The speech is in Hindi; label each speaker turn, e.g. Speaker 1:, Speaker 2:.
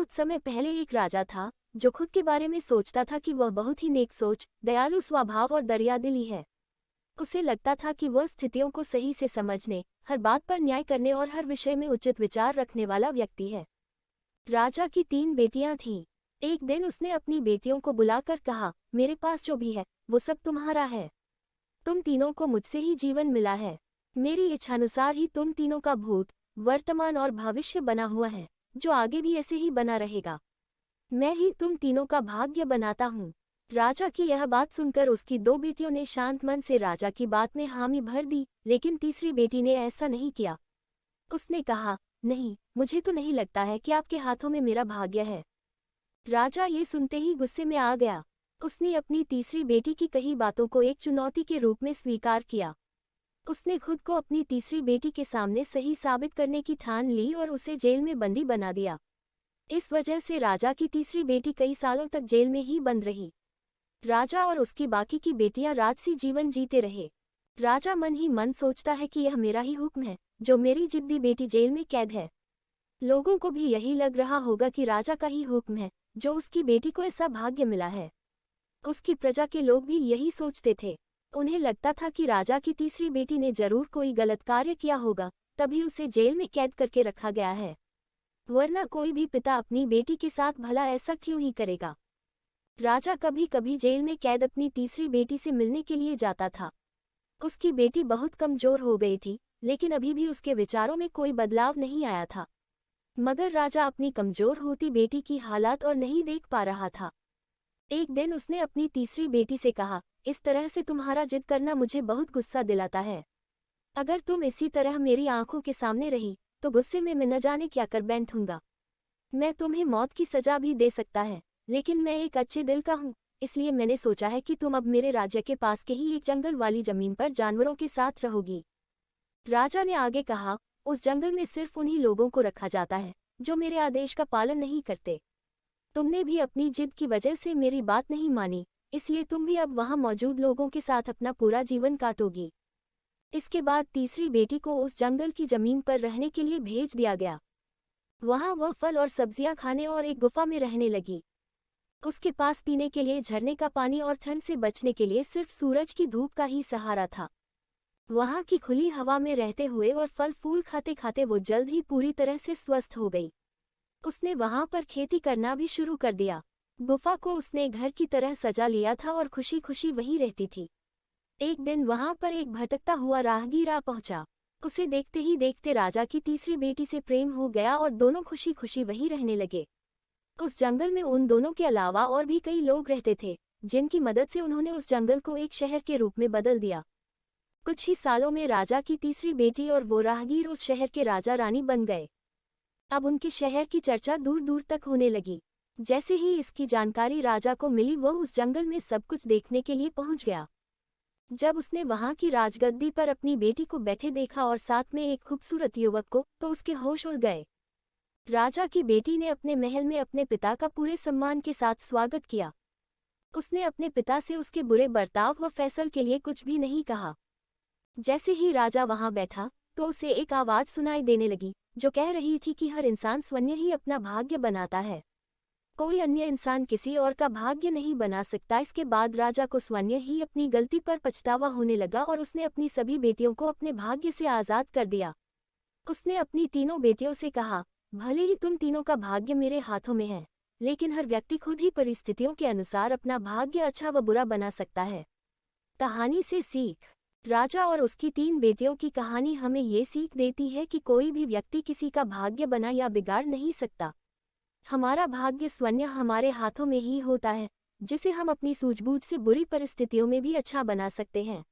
Speaker 1: बहुत समय पहले एक राजा था जो खुद के बारे में सोचता था कि वह बहुत ही नेक सोच, दयालु स्वभाव और दरियादिली है। उसे लगता था कि वह स्थितियों को सही से समझने, हर बात पर न्याय करने और हर विषय में उचित विचार रखने वाला व्यक्ति है। राजा की 3 बेटियां थीं। एक दिन उसने अपनी बेटियों को बुलाकर कहा, मेरे पास जो भी है वो सब तुम्हारा है। तुम तीनों को मुझसे ही जीवन मिला है। मेरी इच्छानुसार ही तुम तीनों का भूत, वर्तमान और भविष्य बना हुआ है, जो आगे भी ऐसे ही बना रहेगा। मैं ही तुम तीनों का भाग्य बनाता हूँ। राजा की यह बात सुनकर उसकी 2 बेटियों ने शांत मन से राजा की बात में हामी भर दी, लेकिन तीसरी बेटी ने ऐसा नहीं किया। उसने कहा, नहीं, मुझे तो नहीं लगता है कि आपके हाथों में मेरा भाग्य है। राजा ये सुनते ही गुस्से में आ गया। उसने अपनी तीसरी बेटी की कही बातों को एक चुनौती के रूप में स्वीकार किया। उसने खुद को अपनी तीसरी बेटी के सामने सही साबित करने की ठान ली और उसे जेल में बंदी बना दिया। इस वजह से राजा की तीसरी बेटी कई सालों तक जेल में ही बंद रही। राजा और उसकी बाकी की बेटियां राजसी जीवन जीते रहे। राजा मन ही मन सोचता है कि यह मेरा ही हुक्म है, जो मेरी जिद्दी बेटी जेल में कैद है। लोगों को भी यही लग रहा होगा कि राजा का ही हुक्म है, जो उसकी बेटी को ऐसा भाग्य मिला है। उसकी प्रजा के लोग भी यही सोचते थे। उन्हें लगता था कि राजा की तीसरी बेटी ने जरूर कोई गलत कार्य किया होगा, तभी उसे जेल में कैद करके रखा गया है। वरना कोई भी पिता अपनी बेटी के साथ भला ऐसा क्यों ही करेगा। राजा कभी कभी जेल में कैद अपनी तीसरी बेटी से मिलने के लिए जाता था। उसकी बेटी बहुत कमजोर हो गई थी, लेकिन अभी भी उसके विचारों में कोई बदलाव नहीं आया था। मगर राजा अपनी कमजोर होती बेटी की हालात और नहीं देख पा रहा था। एक दिन उसने अपनी तीसरी बेटी से कहा, इस तरह से तुम्हारा जिद करना मुझे बहुत गुस्सा दिलाता है। अगर तुम इसी तरह मेरी आंखों के सामने रही तो गुस्से में मैं न जाने क्या कर बैठूंगा। मैं तुम्हें मौत की सजा भी दे सकता है, लेकिन मैं एक अच्छे दिल का हूँ, इसलिए मैंने सोचा है कि तुम अब मेरे राज्य के पास के ही एक जंगल वाली जमीन पर जानवरों के साथ रहोगी। राजा ने आगे कहा, उस जंगल में सिर्फ उन्हीं लोगों को रखा जाता है जो मेरे आदेश का पालन नहीं करते। तुमने भी अपनी जिद की वजह से मेरी बात नहीं मानी, इसलिए तुम भी अब वहां मौजूद लोगों के साथ अपना पूरा जीवन काटोगी। इसके बाद तीसरी बेटी को उस जंगल की जमीन पर रहने के लिए भेज दिया गया। वहां वह फल और सब्जियां खाने और एक गुफा में रहने लगी। उसके पास पीने के लिए झरने का पानी और ठंड से बचने के लिए सिर्फ सूरज की धूप का ही सहारा था। वहां की खुली हवा में रहते हुए और फल फूल खाते खाते वो जल्द ही पूरी तरह से स्वस्थ हो गई। उसने वहां पर खेती करना भी शुरू कर दिया। गुफा को उसने घर की तरह सजा लिया था और खुशी खुशी वहीं रहती थी। एक दिन वहां पर एक भटकता हुआ राहगीर आ पहुंचा। उसे देखते ही देखते राजा की तीसरी बेटी से प्रेम हो गया और दोनों खुशी खुशी वहीं रहने लगे। उस जंगल में उन दोनों के अलावा और भी कई लोग रहते थे, जिनकी मदद से उन्होंने उस जंगल को एक शहर के रूप में बदल दिया। कुछ ही सालों में राजा की तीसरी बेटी और वो राहगीर उस शहर के राजा रानी बन गए। अब उनके शहर की चर्चा दूर दूर तक होने लगी। जैसे ही इसकी जानकारी राजा को मिली, वह उस जंगल में सब कुछ देखने के लिए पहुंच गया। जब उसने वहां की राजगद्दी पर अपनी बेटी को बैठे देखा और साथ में एक खूबसूरत युवक को, तो उसके होश उड़ गए। राजा की बेटी ने अपने महल में अपने पिता का पूरे सम्मान के साथ स्वागत किया। उसने अपने पिता से उसके बुरे बर्ताव व फैसल के लिए कुछ भी नहीं कहा। जैसे ही राजा वहां बैठा तो उसे एक आवाज सुनाई देने लगी, जो कह रही थी कि हर इंसान स्वयं ही अपना भाग्य बनाता है, कोई अन्य इंसान किसी और का भाग्य नहीं बना सकता। इसके बाद राजा को स्वयं ही अपनी गलती पर पछतावा होने लगा और उसने अपनी सभी बेटियों को अपने भाग्य से आज़ाद कर दिया। उसने अपनी तीनों बेटियों से कहा, भले ही तुम तीनों का भाग्य मेरे हाथों में है, लेकिन हर व्यक्ति खुद ही परिस्थितियों के अनुसार अपना भाग्य अच्छा व बुरा बना सकता है। कहानी से सीख। राजा और उसकी 3 बेटियों की कहानी हमें ये सीख देती है कि कोई भी व्यक्ति किसी का भाग्य बना या बिगाड़ नहीं सकता। हमारा भाग्य स्वयं हमारे हाथों में ही होता है, जिसे हम अपनी सूझबूझ से बुरी परिस्थितियों में भी अच्छा बना सकते हैं।